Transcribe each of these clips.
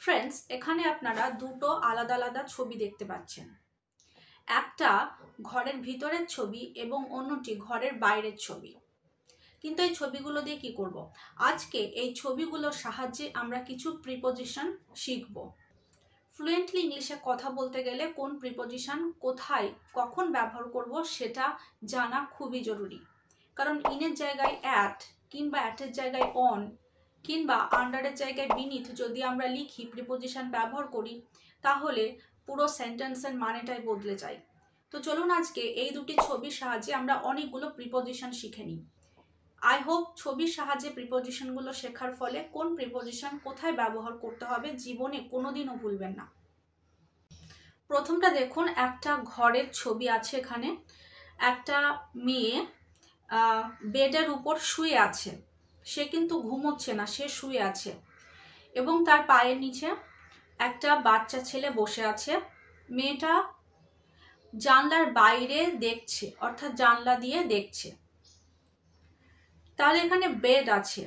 Friends, এখানে আপনারা দুটো আলাদা আলাদা ছবি দেখতে পাচ্ছেন। একটা ঘরের ভিতরের ছবি এবং অন্যটি ঘরের বাইরের ছবি। কিন্তু এই ছবিগুলো দিয়ে কি করব? আজকে এই ছবিগুলোর সাহায্যে আমরা কিছু প্রিপোজিশন শিখব। ফ্লুয়েন্টলি ইংলিশে কথা বলতে গেলে কোন প্রিপোজিশন কোথায় কখন ব্যবহার করব সেটা জানা খুবই জরুরি। কারণ ইনের জায়গায় অ্যাট কিংবা অ্যাটের জায়গায় অন কিংবা আন্ডারের জায়গায় বিনিথ যদি আমরা লিখি, প্রিপোজিশন ব্যবহার করি, তাহলে পুরো সেন্টেন্সের মানেটাই বদলে যায়। তো চলুন আজকে এই দুটি ছবির সাহায্যে আমরা অনেকগুলো প্রিপোজিশন শিখে নিই। আই হোপ ছবির সাহায্যে প্রিপোজিশনগুলো শেখার ফলে কোন প্রিপোজিশন কোথায় ব্যবহার করতে হবে জীবনে কোনোদিনও ভুলবেন না। প্রথমটা দেখুন, একটা ঘরের ছবি আছে। এখানে একটা মেয়ে বেডের উপর শুয়ে আছে। সে কিন্তু ঘুমোচ্ছে না, সে শুয়ে আছে এবং তার পায়ের নিচে একটা বাচ্চা ছেলে বসে আছে। মেয়েটা জানলার বাইরে দেখছে, অর্থাৎ জানলা দিয়ে দেখছে। তাহলে এখানে বেড আছে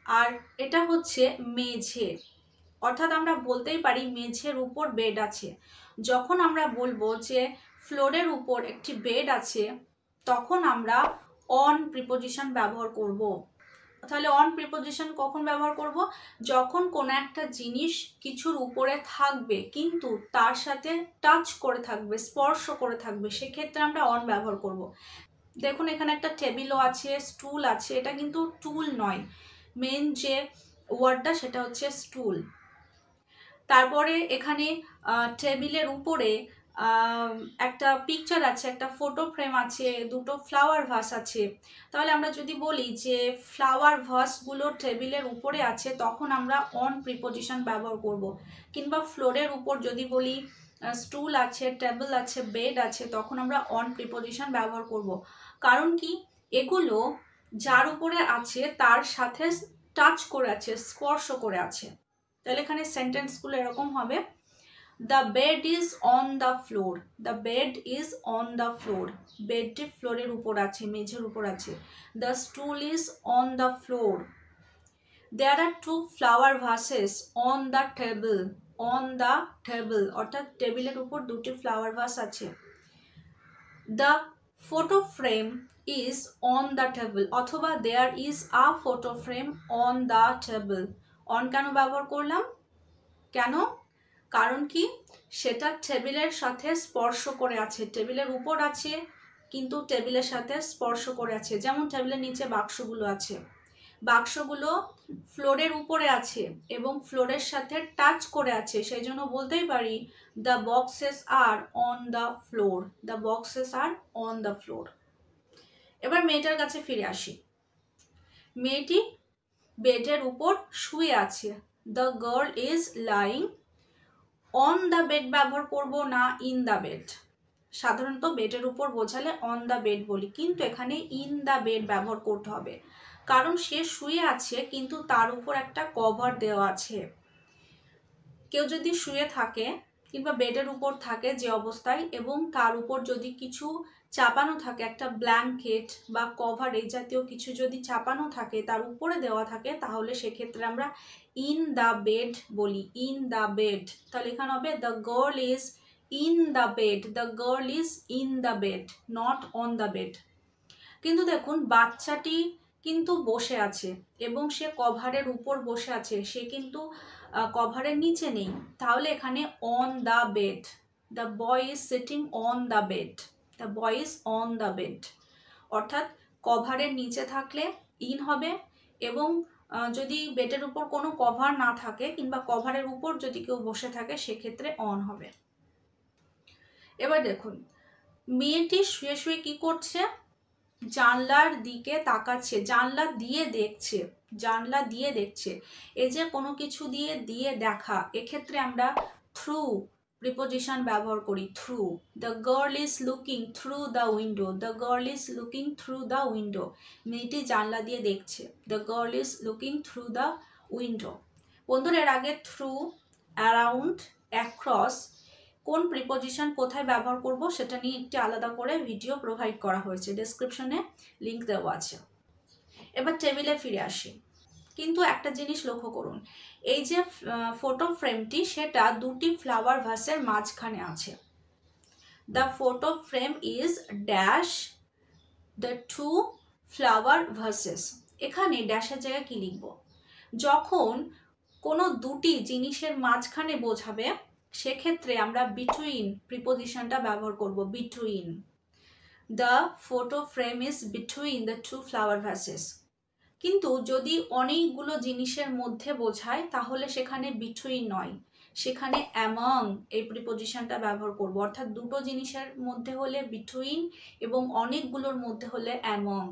আর এটা হচ্ছে মেঝে, অর্থাৎ আমরা বলতেই পারি মেঝের উপর বেড আছে। যখন আমরা বলবো যে ফ্লোরের উপর একটি বেড আছে, তখন আমরা অন প্রিপোজিশন ব্যবহার করব। তাহলে অন প্রিপোজিশন কখন ব্যবহার করব? যখন কোনো একটা জিনিস কিছুর উপরে থাকবে কিন্তু তার সাথে টাচ করে থাকবে, স্পর্শ করে থাকবে, সেক্ষেত্রে আমরা অন ব্যবহার করব। দেখুন এখানে একটা টেবিলও আছে, স্টুল আছে। এটা কিন্তু টুল নয়, মেন যে ওয়ার্ডটা সেটা হচ্ছে স্টুল। তারপরে এখানে টেবিলের উপরে একটা পিকচার আছে, একটা ফটো ফ্রেম আছে, দুটো ফ্লাওয়ার ভাস আছে। তাহলে আমরা যদি বলি যে ফ্লাওয়ার ভাসগুলো টেবিলের উপরে আছে, তখন আমরা অন প্রিপোজিশন ব্যবহার করব। কিংবা ফ্লোরের উপর যদি বলি স্টুল আছে, টেবিল আছে, বেড আছে, তখন আমরা অন প্রিপোজিশন ব্যবহার করব। কারণ কি, এগুলো যার উপরে আছে তার সাথে টাচ করে আছে, স্পর্শ করে আছে। তাহলে এখানে সেন্টেন্সগুলো এরকম হবে, the bed is on the floor. The bed is on the floor, বেডটি ফ্লোরের উপর আছে, মেঝের উপর আছে। The stool is on the floor. There are two flower vases on the table. On the table অর্থাৎ টেবিলের উপর দুটি ফ্লাওয়ার ভাস আছে। The photo frame is on the table, অথবা there is a photo frame on the table. On কেন ব্যবহার করলাম? কেন? কারণ কি, সেটা টেবিলের সাথে স্পর্শ করে আছে, টেবিলের উপর আছে কিন্তু টেবিলের সাথে স্পর্শ করে আছে। যেমন টেবিলের নিচে বাক্সগুলো আছে, বাক্সগুলো ফ্লোরের উপরে আছে এবং ফ্লোরের সাথে টাচ করে আছে, সেই জন্য বলতেই পারি the boxes are on the floor. The boxes are on the floor. এবার মেয়েটার কাছে ফিরে আসি। মেয়েটি বেডের উপর শুয়ে আছে। The girl is lying on the bed ব্যবহার করব না ইন দ্য বেড? সাধারণত বেডের উপর বোঝালে অন দ্য বেড বলি, কিন্তু এখানে ইন দ্য বেড ব্যবহার করতে হবে। কারণ সে শুয়ে আছে কিন্তু তার উপর একটা কভার দেওয়া আছে। কেউ যদি শুয়ে থাকে কিংবা বেডের উপর থাকে যে অবস্থায়, এবং তার উপর যদি কিছু চাপানো থাকে, একটা ব্ল্যাঙ্কেট বা কভার এই জাতীয় কিছু যদি চাপানো থাকে, তার উপরে দেওয়া থাকে, তাহলে সেক্ষেত্রে আমরা ইন দ্য বেড বলি, ইন দ্য বেড। তাহলে এখানে হবে the girl is in the bed. The girl is in the bed, not on the bed. কিন্তু দেখুন বাচ্চাটি কিন্তু বসে আছে এবং সে কভারের উপর বসে আছে, সে কিন্তু কভারের নিচে নেই। তাহলে এখানে on the bed, the boy is sitting on the bed. The boy is on the bed, অর্থাৎ কভারের নিচে থাকলে ইন হবে, এবং যদি বেডের উপর কোনো কভার না থাকে কিংবা কভারের উপর যদি কেউ বসে থাকে, সেক্ষেত্রে অন হবে। এবার দেখুন মেয়েটি শুয়ে শুয়ে কি করছে? জানলার দিকে তাকাচ্ছে, জানলা দিয়ে দেখছে, জানলা দিয়ে দেখছে। এই যে কোনো কিছু দিয়ে দিয়ে দেখা, এক্ষেত্রে আমরা থ্রু প্রিপোজিশন ব্যবহার করি, through. The girl is looking through the window. The girl is looking through the window, মেয়েটি জানলা দিয়ে দেখছে। The girl is looking through the window. বন্ধুরা, এর আগে থ্রু, অ্যারাউন্ড, অ্যাক্রস কোন প্রিপোজিশন কোথায় ব্যবহার করব সেটা নিয়ে একটি আলাদা করে ভিডিও প্রোভাইড করা হয়েছে, ডেসক্রিপশনে লিংক দেওয়া আছে। এবার টেবিলে ফিরে আসি। কিন্তু একটা জিনিস লক্ষ্য করুন, এই যে ফটো ফ্রেমটি সেটা দুটি ফ্লাওয়ার ভাসের মাঝখানে আছে। The photo frame is dash the two flower vases. এখানে ড্যাশের জায়গায় কি লিখব? যখন কোনো দুটি জিনিসের মাঝখানে বোঝাবে সেক্ষেত্রে আমরা বিটুইন প্রিপোজিশনটা ব্যবহার করব, between. The photo frame is between the two flower vases. কিন্তু যদি অনেকগুলো জিনিসের মধ্যে বোঝায় তাহলে সেখানে বিটুইন নয়, সেখানে অ্যামং এই প্রিপোজিশনটা ব্যবহার করব। অর্থাৎ দুটো জিনিসের মধ্যে হলে বিটুইন এবং অনেকগুলোর মধ্যে হলে অ্যামং।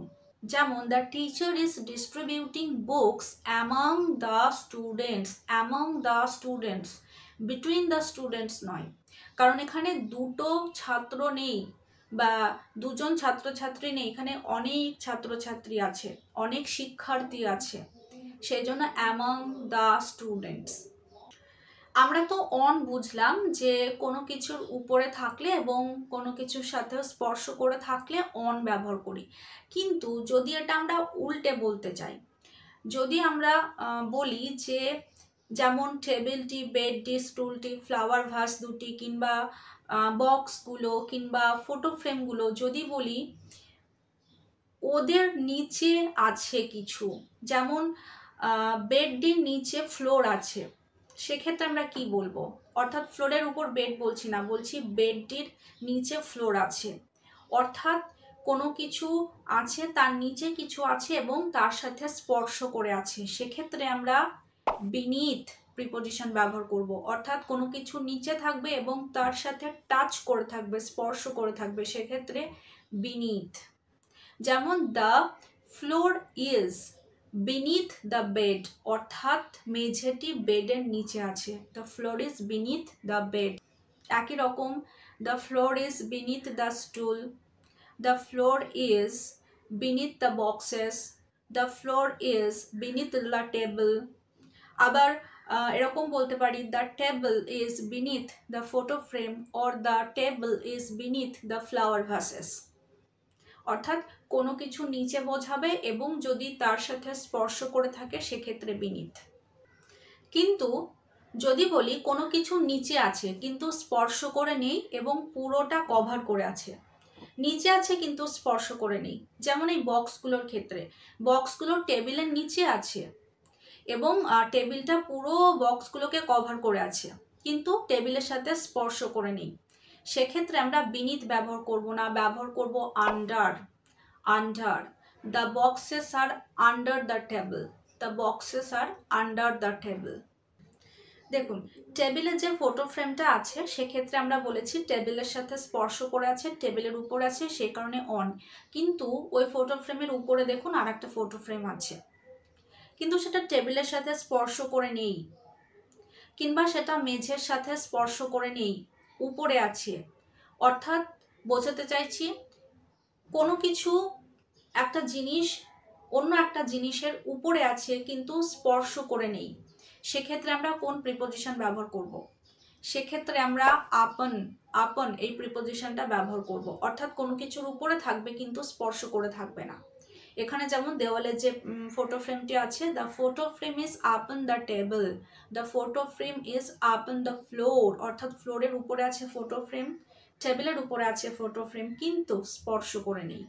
যেমন the teacher is distributing books among the students, among the students, between the students নয়, কারণ এখানে দুটো ছাত্র নেই বা দুজন ছাত্রছাত্রী নেই, এখানে অনেক ছাত্রছাত্রী আছে, অনেক শিক্ষার্থী আছে, সেই জন্য অ্যামং দ্য স্টুডেন্টস। আমরা তো অন বুঝলাম যে কোনো কিছুর উপরে থাকলে এবং কোনো কিছুর সাথে স্পর্শ করে থাকলে অন ব্যবহার করি। কিন্তু যদি এটা আমরা উল্টে বলতে চাই, যদি আমরা বলি যে যেমন টেবিলটি, বেডটি, স্টুলটি, ফ্লাওয়ার ভাস দুটি, কিংবা বক্সগুলো কিংবা ফটো ফ্রেমগুলো, যদি বলি ওদের নিচে আছে কিছু, যেমন বেডটির নিচে ফ্লোর আছে, সেক্ষেত্রে আমরা কি বলবো? অর্থাৎ ফ্লোরের উপর বেড বলছি না, বলছি বেডটির নিচে ফ্লোর আছে, অর্থাৎ কোনো কিছু আছে, তার নিচে কিছু আছে এবং তার সাথে স্পর্শ করে আছে, সেক্ষেত্রে আমরা বিনিথ প্রিপোজিশন ব্যবহার করব। অর্থাৎ কোনো কিছু নিচে থাকবে এবং তার সাথে টাচ করে থাকবে, স্পর্শ করে থাকবে, সেক্ষেত্রে বিনিথ। যেমন the floor is beneath the bed, অর্থাৎ মেঝেটি বেডের নিচে আছে, the floor is beneath the bed. একই রকম the floor is beneath the stool, the floor is beneath the boxes, the floor is beneath the table. আবার এরকম বলতে পারি the table is beneath the photo frame or the table is beneath the flower vases. অর্থাৎ কোনো কিছু নিচে বোঝাবে এবং যদি তার সাথে স্পর্শ করে থাকে সেক্ষেত্রে বিনিথ। কিন্তু যদি বলি কোনো কিছু নিচে আছে কিন্তু স্পর্শ করে নেই এবং পুরোটা কভার করে আছে, নিচে আছে কিন্তু স্পর্শ করে নেই, যেমন এই বক্সগুলোর ক্ষেত্রে, বক্সগুলো টেবিলের নিচে আছে এবং টেবিলটা পুরো বক্সগুলোকে কভার করে আছে কিন্তু টেবিলের সাথে স্পর্শ করে নেই, সেক্ষেত্রে আমরা বিনিথ ব্যবহার করব না, ব্যবহার করব under. Under, the boxes are under the table, the boxes are under the table. দেখুন টেবিলের যে ফটো ফ্রেমটা আছে সেক্ষেত্রে আমরা বলেছি টেবিলের সাথে স্পর্শ করে আছে, টেবিলের উপর আছে, সেই কারণে অন। কিন্তু ওই ফটো ফ্রেমের উপরে দেখুন আর একটা ফটো ফ্রেম আছে, কিন্তু সেটা টেবিলের সাথে স্পর্শ করে নেই, কিংবা সেটা মেঝের সাথে স্পর্শ করে নেই, উপরে আছে। অর্থাৎ বোঝাতে চাইছি কোনো কিছু, একটা জিনিস অন্য একটা জিনিসের উপরে আছে কিন্তু স্পর্শ করে নেই, সেক্ষেত্রে আমরা কোন প্রিপোজিশন ব্যবহার করব? সেক্ষেত্রে আমরা আপন, আপন এই প্রিপোজিশনটা ব্যবহার করব। অর্থাৎ কোনো কিছুর উপরে থাকবে কিন্তু স্পর্শ করে থাকবে না। এখানে যেমন দেওয়ালে যে ফটো ফ্রেমটি আছে, the photo frame is upon the table, the photo frame is আপন দ্য ফ্লোর, অর্থাৎ ফ্লোরের উপরে আছে ফটো ফ্রেম, টেবিলের উপরে আছে ফটো ফ্রেম কিন্তু স্পর্শ করে নেই।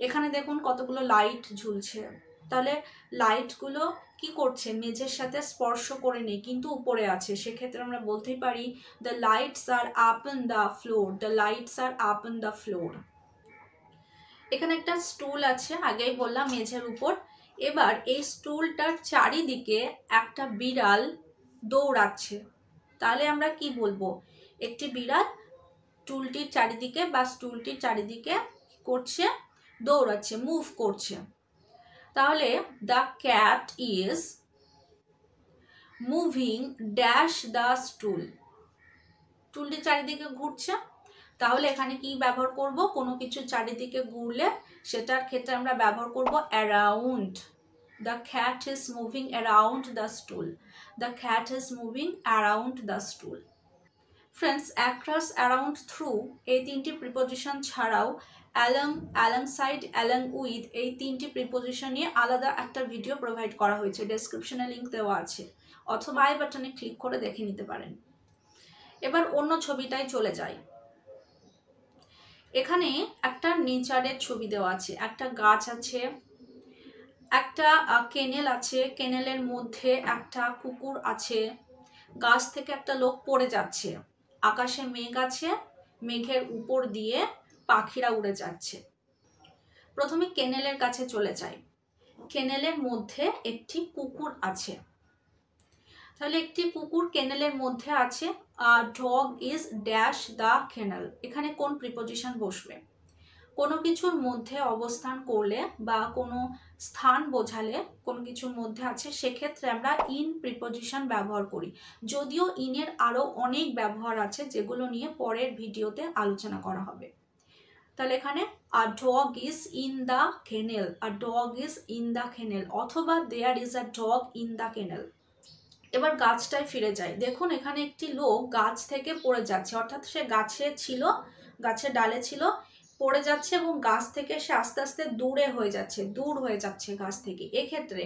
এখানে দেখুন কতগুলো লাইট ঝুলছে, তাহলে লাইটগুলো কি করছে? মেঝের সাথে স্পর্শ করে নেই কিন্তু উপরে আছে, সেক্ষেত্রে আমরা বলতেই পারি the lights are upon the floor, the lights are upon the floor. এখানে একটা স্টুল আছে, আগেই বললাম মেঝের উপর। এবার এই স্টুলটার চারিদিকে একটা বিড়াল দৌড়াচ্ছে, তাহলে আমরা কি বলবো? একটি বিড়াল টুলটির চারিদিকে বা স্টুলটির চারিদিকে করছে, দৌড়াচ্ছে, মুভ করছে। তাহলে the cat is moving dash the stool, টুলটির চারিদিকে ঘুরছে, তাহলে এখানে কি ব্যবহার করব? কোনো কিছু চারিদিকে ঘুরলে সেটার ক্ষেত্রে আমরা ব্যবহার করব around. The cat is moving around the stool, the cat is moving around the স্টুল। Friends, across, around, through এই তিনটি প্রিপোজিশন ছাড়াও অ্যালং, অ্যালংসাইড, অ্যালং উইথ, এই তিনটি প্রিপোজিশন নিয়ে আলাদা একটা ভিডিও প্রোভাইড করা হয়েছে, ডেসক্রিপশনে লিঙ্ক দেওয়া আছে, অথবা আই বাটনে ক্লিক করে দেখে নিতে পারেন। এবার অন্য ছবিটাই চলে যাই। এখানে একটা নেচারের ছবি দেওয়া আছে, একটা গাছ আছে, একটা কেনেল আছে, কেনেলের মধ্যে একটা কুকুর আছে, গাছ থেকে একটা লোক পড়ে যাচ্ছে, আকাশে মেঘ আছে, মেঘের উপর দিয়ে পাখিরা উড়ে যাচ্ছে। প্রথমে কেনেলের কাছে চলে যাই। কেনেলের মধ্যে একটি কুকুর আছে, তাহলে একটি কুকুর কেনেলের মধ্যে আছে। Dog is dash the kennel, এখানে কোন প্রিপোজিশন বসবে? কোনো কিছুর মধ্যে অবস্থান করলে বা কোনো স্থান বোঝালে কোনো কিছুর মধ্যে আছে, সেক্ষেত্রে আমরা ইন প্রিপোজিশন ব্যবহার করি। যদিও ইনের আরও অনেক ব্যবহার আছে, যেগুলো নিয়ে পরের ভিডিওতে আলোচনা করা হবে। তাহলে এখানে a dog is in the kennel, a dog is in the kennel, অথবা there is a dog in the kennel. এবার গাছটায় ফিরে যাই। দেখুন এখানে একটি লোক গাছ থেকে পড়ে যাচ্ছে, অর্থাৎ সে গাছে ছিল, গাছের ডালে ছিল, পড়ে যাচ্ছে এবং গাছ থেকে সে আস্তে আস্তে দূর হয়ে যাচ্ছে গাছ থেকে। এক্ষেত্রে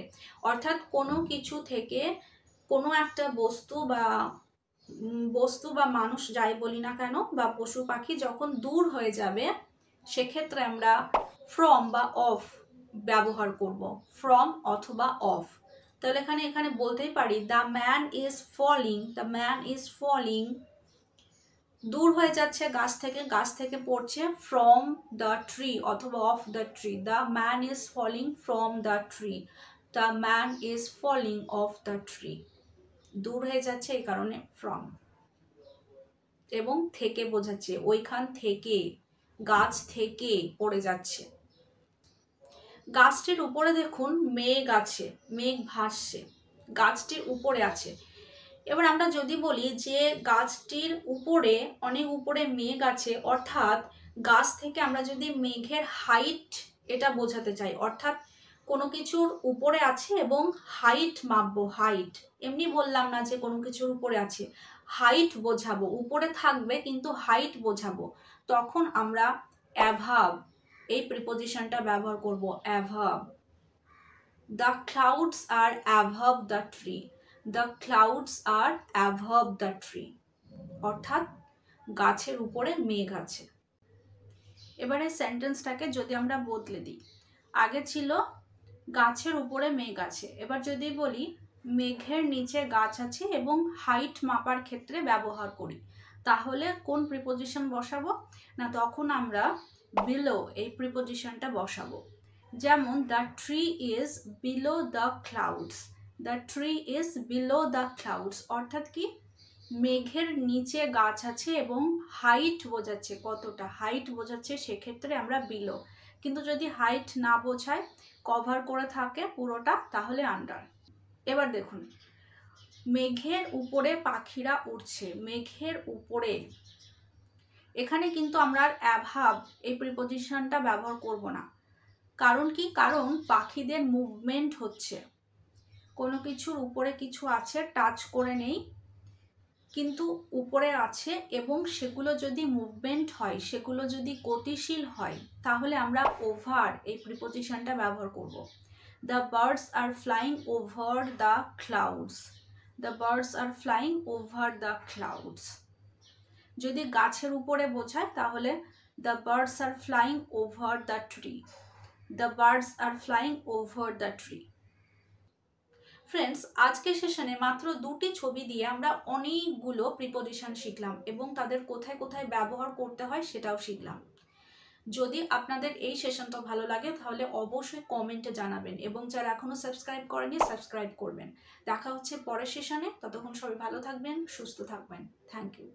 অর্থাৎ কোনো কিছু থেকে কোনো একটা বস্তু বা মানুষ যাই বলি না কেন, বা পশু পাখি যখন দূর হয়ে যাবে, সেক্ষেত্রে আমরা ফ্রম বা অফ ব্যবহার করব, ফ্রম অথবা অফ। তাহলে এখানে বলতেই পারি দ্য ম্যান ইজ ফলিং, দূর হয়ে যাচ্ছে গাছ থেকে পড়ছে, ফ্রম দ্য ট্রি অথবা off the tree. The man is falling from the tree, the man is falling off the tree, দূর হয়ে যাচ্ছে এই কারণে ফ্রম। এবং থেকে বোঝাচ্ছে, ওইখান থেকে, গাছ থেকে পড়ে যাচ্ছে। গাছটির উপরে দেখুন মেঘ আছে, মেঘ ভাসছে, গাছটির উপরে আছে। এবার আমরা যদি বলি যে গাছটির উপরে, অনেক উপরে মেঘ আছে, অর্থাৎ গাছ থেকে আমরা যদি মেঘের হাইট এটা বোঝাতে চাই, অর্থাৎ কোনো কিছুর উপরে আছে এবং হাইট মাপবো, হাইট, এমনি বললাম না যে কোনো কিছুর উপরে আছে, হাইট বোঝাবো, উপরে থাকবে কিন্তু হাইট বোঝাবো, তখন আমরা অ্যাভাব এই প্রিপোজিশনটা ব্যবহার করব, above. The clouds are above the tree, the clouds are above the tree, অর্থাৎ গাছের উপরে মেঘ আছে। এবারে সেন্টেন্সটাকে যদি আমরা বদলে দিই, আগে ছিল গাছের উপরে মেঘ আছে, এবার যদি বলি মেঘের নিচে গাছ আছে এবং হাইট মাপার ক্ষেত্রে ব্যবহার করি, তাহলে কোন প্রিপোজিশন বসাবো না? তখন আমরা বিলো এই প্রিপোজিশনটা বসাবো। যেমন the tree is below the clouds, the tree is below the clouds, অর্থাৎ কি মেঘের নিচে গাছ আছে এবং হাইট বোঝাচ্ছে, কতটা হাইট বোঝাচ্ছে, সেক্ষেত্রে আমরা বিলো। কিন্তু যদি হাইট না বোঝায়, কভার করে থাকে পুরোটা, তাহলে আন্ডার। এবার দেখুন মেঘের উপরে পাখিরা উড়ছে, মেঘের উপরে, এখানে কিন্তু আমরা আর অ্যাভাব এই প্রিপোজিশনটা ব্যবহার করব না। কারণ কি? কারণ পাখিদের মুভমেন্ট হচ্ছে, কোনো কিছুর উপরে কিছু আছে, টাচ করে নেই, কিন্তু উপরে আছে, এবং সেগুলো যদি মুভমেন্ট হয়, সেগুলো যদি গতিশীল হয়, তাহলে আমরা ওভার এই প্রিপোজিশনটা ব্যবহার করব। The birds are flying over the clouds, the birds are flying over the clouds. যদি গাছের উপরে বোঝায়, তাহলে the birds are flying over the tree, the birds are flying over the tree. Friends, আজকের সেশনে মাত্র দুটি ছবি দিয়ে আমরা অনেকগুলো প্রিপোজিশন শিখলাম এবং তাদের কোথায় কোথায় ব্যবহার করতে হয় সেটাও শিখলাম। যদি আপনাদের এই সেশনটা ভালো লাগে তাহলে অবশ্যই কমেন্টে জানাবেন, এবং যারা এখনো সাবস্ক্রাইব করেনি সাবস্ক্রাইব করবেন। দেখা হচ্ছে পরের সেশনে, ততক্ষণ সবাই ভালো থাকবেন, সুস্থ থাকবেন। Thank you.